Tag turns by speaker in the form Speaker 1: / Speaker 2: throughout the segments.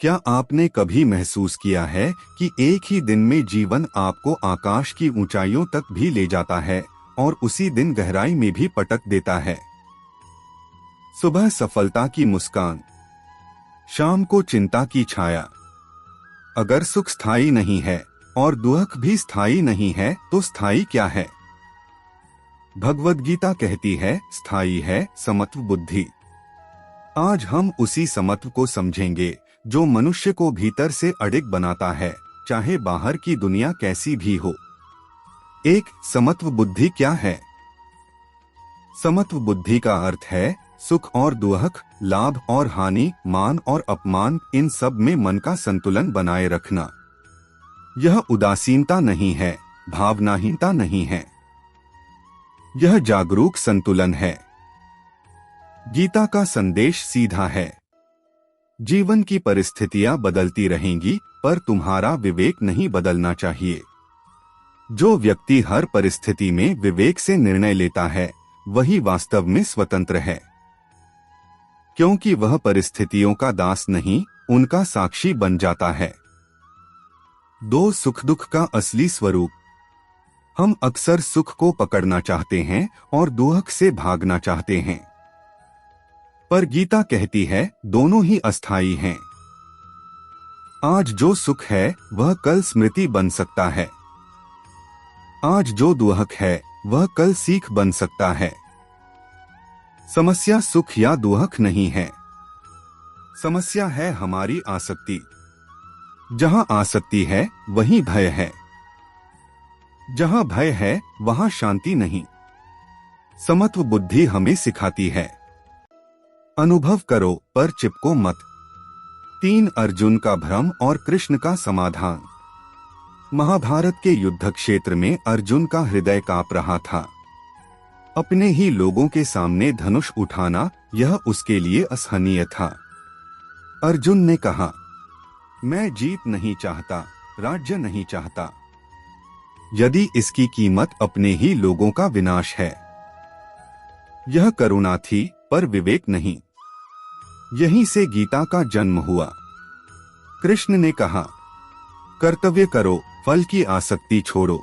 Speaker 1: क्या आपने कभी महसूस किया है कि एक ही दिन में जीवन आपको आकाश की ऊंचाइयों तक भी ले जाता है और उसी दिन गहराई में भी पटक देता है? सुबह सफलता की मुस्कान, शाम को चिंता की छाया। अगर सुख स्थायी नहीं है और दुख भी स्थायी नहीं है तो स्थायी क्या है? भगवद गीता कहती है, स्थायी है समत्व बुद्धि। आज हम उसी समत्व को समझेंगे जो मनुष्य को भीतर से अडिग बनाता है, चाहे बाहर की दुनिया कैसी भी हो। एक, समत्व बुद्धि क्या है? समत्व बुद्धि का अर्थ है सुख और दुख, लाभ और हानि, मान और अपमान, इन सब में मन का संतुलन बनाए रखना। यह उदासीनता नहीं है, भावनाहीनता नहीं है, यह जागरूक संतुलन है। गीता का संदेश सीधा है, जीवन की परिस्थितियां बदलती रहेंगी पर तुम्हारा विवेक नहीं बदलना चाहिए। जो व्यक्ति हर परिस्थिति में विवेक से निर्णय लेता है वही वास्तव में स्वतंत्र है, क्योंकि वह परिस्थितियों का दास नहीं, उनका साक्षी बन जाता है। दो, सुख दुख का असली स्वरूप। हम अक्सर सुख को पकड़ना चाहते हैं और दुख से भागना चाहते हैं, पर गीता कहती है दोनों ही अस्थायी हैं। आज जो सुख है वह कल स्मृति बन सकता है, आज जो दुख है वह कल सीख बन सकता है। समस्या सुख या दुख नहीं है, समस्या है हमारी आसक्ति। जहां आसक्ति है वहीं भय है, जहां भय है वहां शांति नहीं। समत्व बुद्धि हमें सिखाती है, अनुभव करो पर चिपको मत। 3, अर्जुन का भ्रम और कृष्ण का समाधान। महाभारत के युद्ध क्षेत्र में अर्जुन का हृदय कांप रहा था। अपने ही लोगों के सामने धनुष उठाना यह उसके लिए असहनीय था। अर्जुन ने कहा, मैं जीत नहीं चाहता, राज्य नहीं चाहता, यदि इसकी कीमत अपने ही लोगों का विनाश है। यह करुणा थी पर विवेक नहीं। यहीं से गीता का जन्म हुआ। कृष्ण ने कहा, कर्तव्य करो, फल की आसक्ति छोड़ो,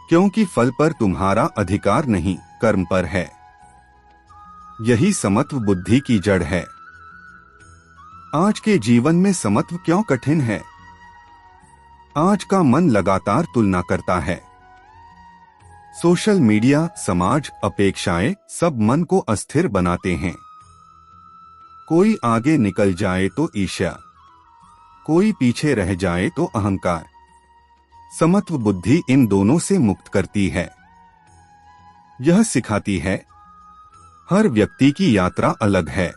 Speaker 1: क्योंकि फल पर तुम्हारा अधिकार नहीं, कर्म पर है। यही समत्व बुद्धि की जड़ है। आज के जीवन में समत्व क्यों कठिन है? आज का मन लगातार तुलना करता है। सोशल मीडिया, समाज, अपेक्षाएं सब मन को अस्थिर बनाते हैं। कोई आगे निकल जाए तो ईर्ष्या, कोई पीछे रह जाए तो अहंकार। समत्व बुद्धि इन दोनों से मुक्त करती है। यह सिखाती है, हर व्यक्ति की यात्रा अलग है।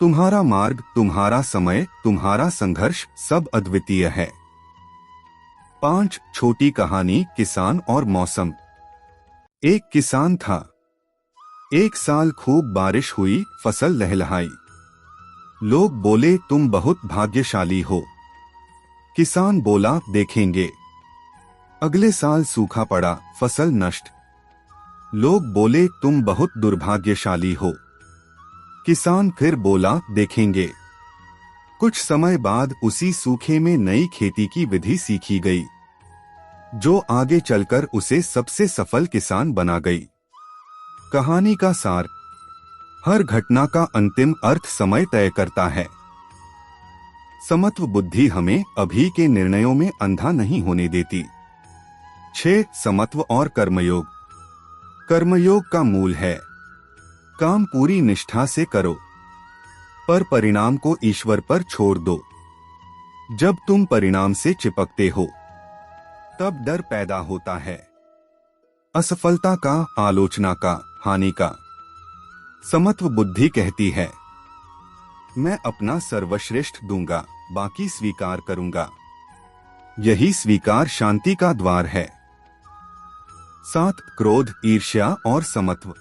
Speaker 1: तुम्हारा मार्ग, तुम्हारा समय, तुम्हारा संघर्ष सब अद्वितीय है। 5, छोटी कहानी, किसान और मौसम। एक किसान था। एक साल खूब बारिश हुई, फसल लहलहाई। लोग बोले, तुम बहुत भाग्यशाली हो। किसान बोला, देखेंगे। अगले साल सूखा पड़ा, फसल नष्ट। लोग बोले, तुम बहुत दुर्भाग्यशाली हो। किसान फिर बोला, देखेंगे। कुछ समय बाद उसी सूखे में नई खेती की विधि सीखी गई, जो आगे चलकर उसे सबसे सफल किसान बना गई। कहानी का सार, हर घटना का अंतिम अर्थ समय तय करता है। समत्व बुद्धि हमें अभी के निर्णयों में अंधा नहीं होने देती। 6, समत्व और कर्मयोग। कर्मयोग का मूल है, काम पूरी निष्ठा से करो, पर परिणाम को ईश्वर पर छोड़ दो। जब तुम परिणाम से चिपकते हो तब डर पैदा होता है, असफलता का, आलोचना का, हानि का। समत्व बुद्धि कहती है, मैं अपना सर्वश्रेष्ठ दूंगा, बाकी स्वीकार करूंगा। यही स्वीकार शांति का द्वार है। 7, क्रोध, ईर्ष्या और समत्व।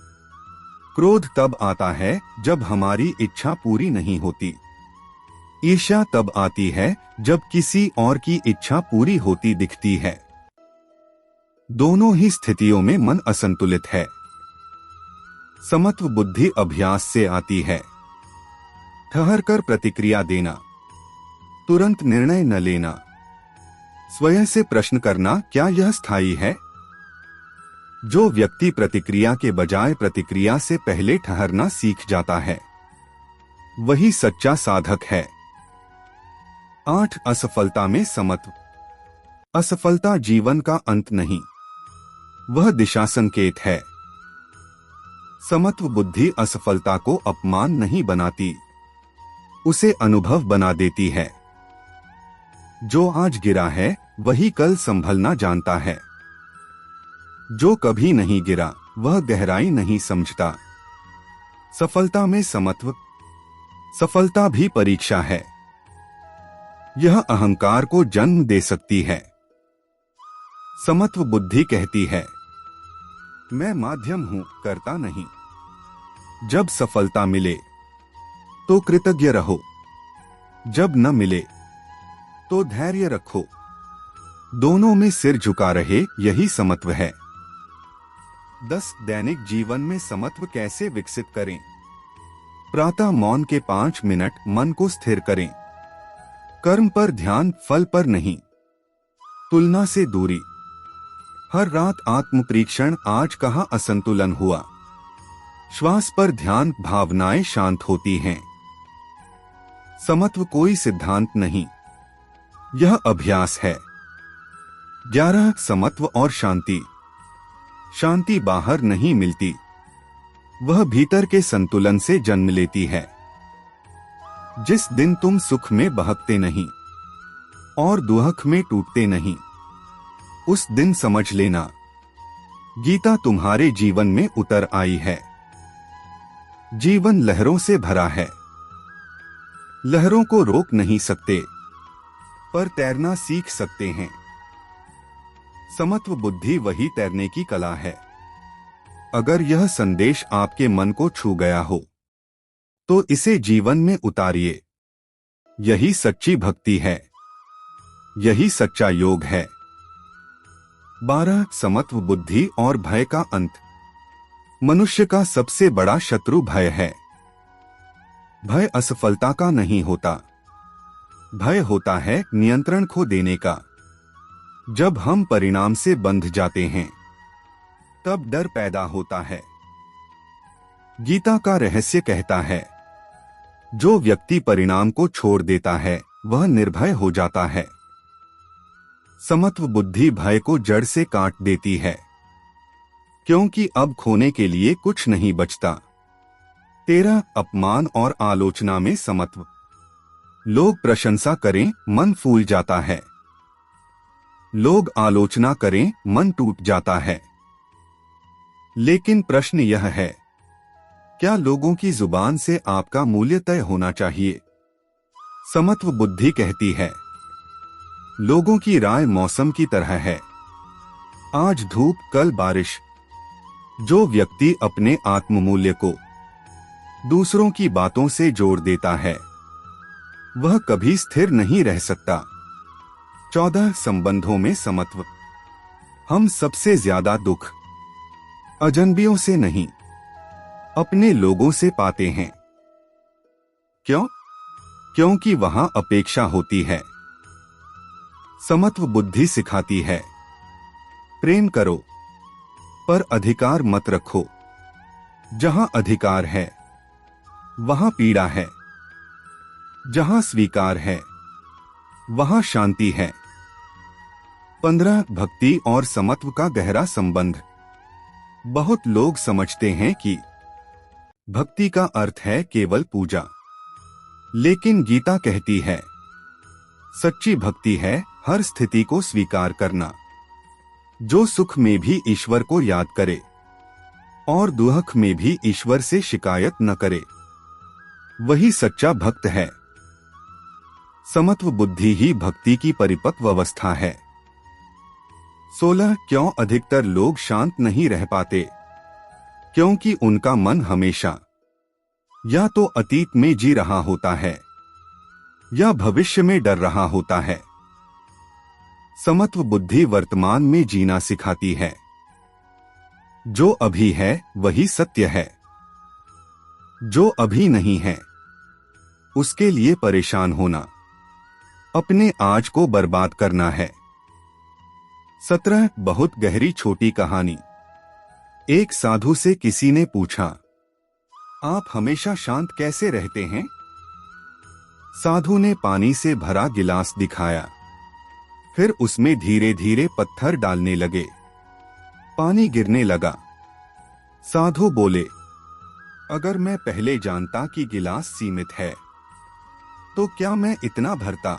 Speaker 1: क्रोध तब आता है जब हमारी इच्छा पूरी नहीं होती। ईर्ष्या तब आती है जब किसी और की इच्छा पूरी होती दिखती है। दोनों ही स्थितियों में मन असंतुलित है। समत्व बुद्धि अभ्यास से आती है। ठहर कर प्रतिक्रिया देना, तुरंत निर्णय न लेना, स्वयं से प्रश्न करना, क्या यह स्थायी है? जो व्यक्ति प्रतिक्रिया के बजाय प्रतिक्रिया से पहले ठहरना सीख जाता है, वही सच्चा साधक है। 8 असफलता में समत्व। असफलता जीवन का अंत नहीं, वह दिशा संकेत है। समत्व बुद्धि असफलता को अपमान नहीं बनाती, उसे अनुभव बना देती है। जो आज गिरा है वही कल संभलना जानता है। जो कभी नहीं गिरा वह गहराई नहीं समझता। सफलता में समत्व। सफलता भी परीक्षा है। यह अहंकार को जन्म दे सकती है। समत्व बुद्धि कहती है, मैं माध्यम हूं, करता नहीं। जब सफलता मिले तो कृतज्ञ रहो, जब न मिले तो धैर्य रखो। दोनों में सिर झुका रहे, यही समत्व है। 10 दैनिक जीवन में समत्व कैसे विकसित करें। प्रातः मौन के 5 मिनट मन को स्थिर करें। कर्म पर ध्यान, फल पर नहीं। तुलना से दूरी। हर रात आत्म परीक्षण, आज कहाँ असंतुलन हुआ। श्वास पर ध्यान, भावनाएं शांत होती हैं। समत्व कोई सिद्धांत नहीं, यह अभ्यास है। 11 समत्व और शांति। शांति बाहर नहीं मिलती, वह भीतर के संतुलन से जन्म लेती है। जिस दिन तुम सुख में बहकते नहीं और दुख में टूटते नहीं, उस दिन समझ लेना गीता तुम्हारे जीवन में उतर आई है। जीवन लहरों से भरा है। लहरों को रोक नहीं सकते, पर तैरना सीख सकते हैं। समत्व बुद्धि वही तैरने की कला है। अगर यह संदेश आपके मन को छू गया हो तो इसे जीवन में उतारिए। यही सच्ची भक्ति है, यही सच्चा योग है। 12 समत्व बुद्धि और भय का अंत। मनुष्य का सबसे बड़ा शत्रु भय है। भय असफलता का नहीं होता, भय होता है नियंत्रण खो देने का। जब हम परिणाम से बंध जाते हैं तब डर पैदा होता है। गीता का रहस्य कहता है, जो व्यक्ति परिणाम को छोड़ देता है वह निर्भय हो जाता है। समत्व बुद्धि भय को जड़ से काट देती है, क्योंकि अब खोने के लिए कुछ नहीं बचता। 13 अपमान और आलोचना में समत्व। लोग प्रशंसा करें, मन फूल जाता है। लोग आलोचना करें, मन टूट जाता है। लेकिन प्रश्न यह है, क्या लोगों की जुबान से आपका मूल्य तय होना चाहिए? समत्व बुद्धि कहती है, लोगों की राय मौसम की तरह है, आज धूप कल बारिश। जो व्यक्ति अपने आत्ममूल्य को दूसरों की बातों से जोड़ देता है वह कभी स्थिर नहीं रह सकता। 14 संबंधों में समत्व। हम सबसे ज्यादा दुख अजनबियों से नहीं, अपने लोगों से पाते हैं। क्यों? क्योंकि वहां अपेक्षा होती है। समत्व बुद्धि सिखाती है, प्रेम करो पर अधिकार मत रखो। जहां अधिकार है वहां पीड़ा है, जहां स्वीकार है वहां शांति है। 15 भक्ति और समत्व का गहरा संबंध। बहुत लोग समझते हैं कि भक्ति का अर्थ है केवल पूजा, लेकिन गीता कहती है, सच्ची भक्ति है हर स्थिति को स्वीकार करना। जो सुख में भी ईश्वर को याद करे और दुख में भी ईश्वर से शिकायत न करे, वही सच्चा भक्त है। समत्व बुद्धि ही भक्ति की परिपक्व अवस्था है। 16 क्यों अधिकतर लोग शांत नहीं रह पाते? क्योंकि उनका मन हमेशा या तो अतीत में जी रहा होता है या भविष्य में डर रहा होता है। समत्व बुद्धि वर्तमान में जीना सिखाती है। जो अभी है वही सत्य है, जो अभी नहीं है उसके लिए परेशान होना, अपने आज को बर्बाद करना है। 17 बहुत गहरी छोटी कहानी। एक साधु से किसी ने पूछा, आप हमेशा शांत कैसे रहते हैं? साधु ने पानी से भरा गिलास दिखाया, फिर उसमें धीरे धीरे पत्थर डालने लगे। पानी गिरने लगा। साधु बोले, अगर मैं पहले जानता कि गिलास सीमित है तो क्या मैं इतना भरता?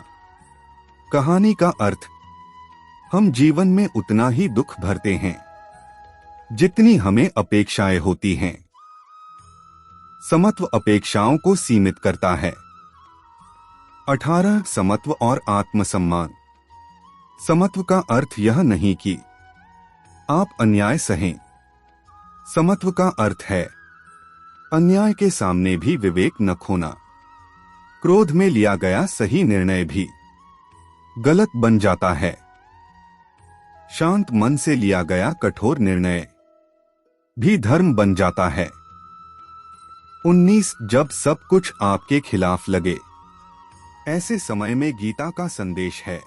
Speaker 1: कहानी का अर्थ, हम जीवन में उतना ही दुख भरते हैं जितनी हमें अपेक्षाएं होती हैं। समत्व अपेक्षाओं को सीमित करता है। 18 समत्व और आत्मसम्मान। समत्व का अर्थ यह नहीं कि आप अन्याय सहें। समत्व का अर्थ है अन्याय के सामने भी विवेक न खोना। क्रोध में लिया गया सही निर्णय भी गलत बन जाता है। शांत मन से लिया गया कठोर निर्णय भी धर्म बन जाता है। 19 जब सब कुछ आपके खिलाफ लगे। ऐसे समय में गीता का संदेश है,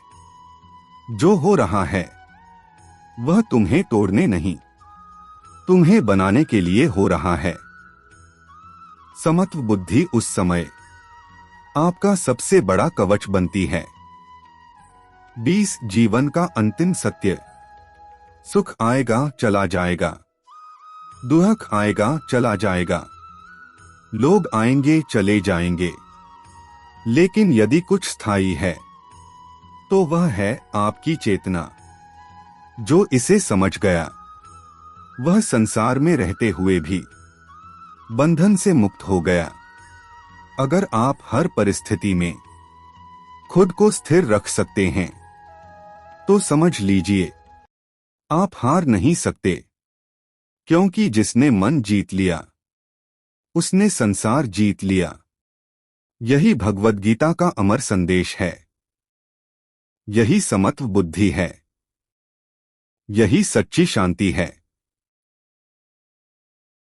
Speaker 1: जो हो रहा है वह तुम्हें तोड़ने नहीं, तुम्हें बनाने के लिए हो रहा है। समत्व बुद्धि उस समय आपका सबसे बड़ा कवच बनती है। 20 जीवन का अंतिम सत्य। सुख आएगा चला जाएगा, दुख आएगा चला जाएगा, लोग आएंगे चले जाएंगे, लेकिन यदि कुछ स्थायी है तो वह है आपकी चेतना। जो इसे समझ गया वह संसार में रहते हुए भी बंधन से मुक्त हो गया। अगर आप हर परिस्थिति में खुद को स्थिर रख सकते हैं तो समझ लीजिए आप हार नहीं सकते, क्योंकि जिसने मन जीत लिया उसने संसार जीत लिया। यही भगवद गीता का अमर संदेश है। यही समत्व बुद्धि है। यही सच्ची शांति है।